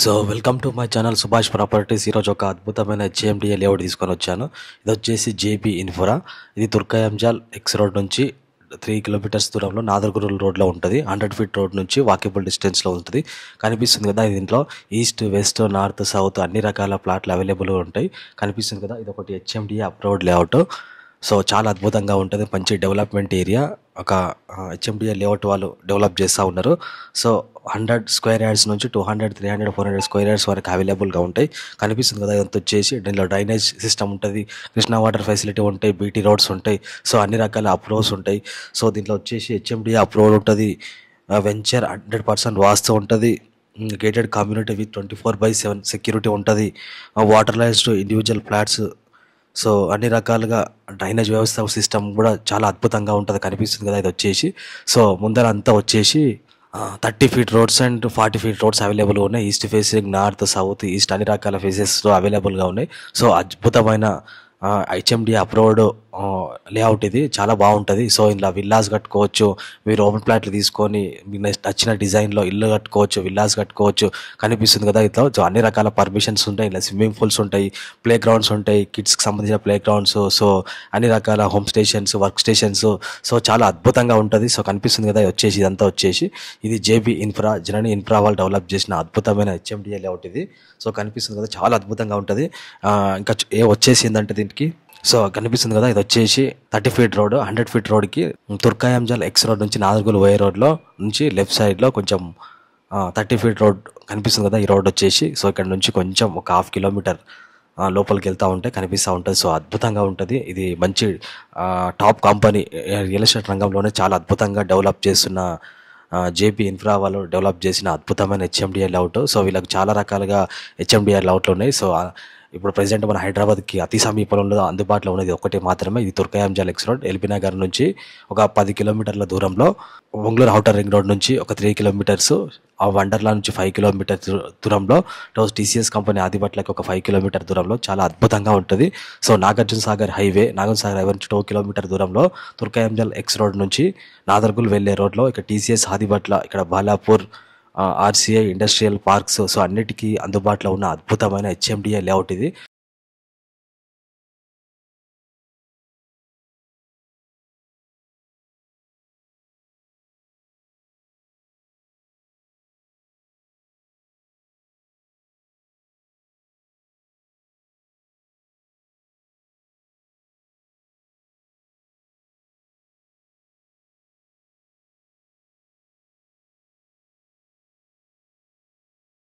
So welcome to my channel Subhash properties. ఈరోజు ఒక అద్భుతమైన హెచ్ఎండిఏ లేఅవుట్ తీసుకొని వచ్చాను. ఇది వచ్చేసి జేబీ ఇన్ఫ్రా. ఇది తుర్కయంజాల్ ఎక్స్ రోడ్ నుంచి 3 కిలోమీటర్స్ దూరంలో నాదర్గురుల్ రోడ్లో ఉంటుంది. 100 ఫీట్ రోడ్ నుంచి వాకబుల్ డిస్టెన్స్లో ఉంటుంది. కనిపిస్తుంది కదా, దీంట్లో ఈస్ట్, వెస్ట్, నార్త్, సౌత్ అన్ని రకాల ప్లాట్లు అవైలబుల్గా ఉంటాయి. కనిపిస్తుంది కదా, ఇది ఒకటి హెచ్ఎండిఏ అప్రూవ్డ్ లేఅవుట్. సో చాలా అద్భుతంగా ఉంటుంది. మంచి డెవలప్మెంట్ ఏరియా. ఒక హెచ్ఎండిఏ లేఅవుట్ వాళ్ళు డెవలప్ చేస్తూ ఉన్నారు. సో 100 స్క్వేర్ యార్డ్స్ నుంచి 200, 300, 400 స్క్వేర్ యార్డ్స్ వరకు అవైలబుల్గా ఉంటాయి. కనిపిస్తుంది కదా, ఇదంతా వచ్చేసి దీనిలో డ్రైనేజ్ సిస్టమ్ ఉంటుంది, కృష్ణా వాటర్ ఫెసిలిటీ ఉంటాయి, బీటీ రోడ్స్ ఉంటాయి. సో అన్ని రకాల అప్రూవ్స్ ఉంటాయి. సో దీంట్లో వచ్చేసి హెచ్ఎండిఏ అప్రూవ్డ్ ఉంటుంది. వెంచర్ 100% వాస్తు ఉంటుంది. గేటెడ్ కమ్యూనిటీ విత్ 24/7 సెక్యూరిటీ ఉంటుంది. వాటర్లైజ్డ్ ఇండివిజువల్ ఫ్లాట్స్. సో అన్ని రకాలుగా డ్రైనేజ్ వ్యవస్థ సిస్టమ్ కూడా చాలా అద్భుతంగా ఉంటుంది. కనిపిస్తుంది కదా, ఇది వచ్చేసి సో ముందర అంతా వచ్చేసి 30 feet roads and 40 feet roads అవైలబుల్గా ఉన్నాయి. East facing, north, south, east అన్ని రకాల ఫేసెస్లో అవైలబుల్గా ఉన్నాయి. సో అద్భుతమైన హెచ్ఎండిఏ అప్రూవ్డ్ లేఅవుట్. ఇది చాలా బాగుంటుంది. సో ఇలా విల్లాస్ కట్టుకోవచ్చు. మీరు ఓపెన్ ప్లాట్లు తీసుకొని మీకు నచ్చిన డిజైన్లో ఇల్లు కట్టుకోవచ్చు, విల్లాస్ కట్టుకోవచ్చు. కనిపిస్తుంది కదా, ఇట్లా సో అన్ని రకాల పర్మిషన్స్ ఉంటాయి. ఇలా స్విమ్మింగ్ పూల్స్ ఉంటాయి, ప్లే గ్రౌండ్స్ ఉంటాయి, కిడ్స్కి సంబంధించిన ప్లే గ్రౌండ్స్. సో అన్ని రకాల home stations, work stations. So చాలా అద్భుతంగా ఉంటుంది. సో కనిపిస్తుంది కదా, వచ్చేసి ఇదంతా వచ్చేసి ఇది జేబీ ఇన్ఫ్రా, జనని ఇన్ఫ్రా వాళ్ళు డెవలప్ చేసిన అద్భుతమైన హెచ్ఎండిఏ లేఅవుట్ ఇది. సో కనిపిస్తుంది కదా, చాలా అద్భుతంగా ఉంటుంది. ఇంకా వచ్చేసి ఏంటంటే దీనికి సో కనిపిస్తుంది కదా, ఇది వచ్చేసి 30 ఫీట్ రోడ్. 100 ఫీట్ రోడ్కి తుర్కయంజాల్ ఎక్స్ రోడ్ నుంచి నాదర్గుల్ పోయే రోడ్లో నుంచి లెఫ్ట్ సైడ్లో కొంచెం 30 ఫీట్ రోడ్ కనిపిస్తుంది కదా, ఈ రోడ్ వచ్చేసి సో ఇక్కడ నుంచి కొంచెం ఒక 1/2 కిలోమీటర్ లోపలికి వెళ్తూ ఉంటే కనిపిస్తూ ఉంటుంది. సో అద్భుతంగా ఉంటుంది. ఇది మంచి టాప్ కంపెనీ రియల్ ఎస్టేట్ రంగంలోనే చాలా అద్భుతంగా డెవలప్ చేస్తున్న జేపీ ఇన్ఫ్రా వాళ్ళు డెవలప్ చేసిన అద్భుతమైన హెచ్ఎండిఏ లేఅవుట్. సో వీళ్ళకి చాలా రకాలుగా హెచ్ఎండిఏ లేఅవుట్లు ఉన్నాయి. సో ఇప్పుడు ప్రజెంట్ మన హైదరాబాద్కి అతి సమీపంలో అందుబాటులో ఉన్నది ఒకటి మాత్రమే. ఇది Turkayamjal X road. LB Nagar నుంచి ఒక 10 కిలోమీటర్ల దూరంలో, ఒంగళూరు ఔటర్ రింగ్ రోడ్ నుంచి ఒక 3 కిలోమీటర్స్, ఆ వండర్లా నుంచి 5 కిలోమీటర్స్ దూరంలో, టీసీఎస్ కంపెనీ ఆదిబట్లకి ఒక 5 కిలోమీటర్ దూరంలో చాలా అద్భుతంగా ఉంటుంది. సో నాగార్జున సాగర్ హైవే నుంచి 2 కిలోమీటర్ దూరంలో తుర్కయంజాల్ ఎక్స్ రోడ్ నుంచి నాదర్గుల్ వెళ్ళే రోడ్లో ఇక్కడ టీసీఎస్ ఆదిబట్ల, ఇక్కడ Balapur, RCI industrial parks. So అన్నిటికీ అందుబాటులో ఉన్న అద్భుతమైన హెచ్ఎండిఏ లేఅవుట్ ఇది.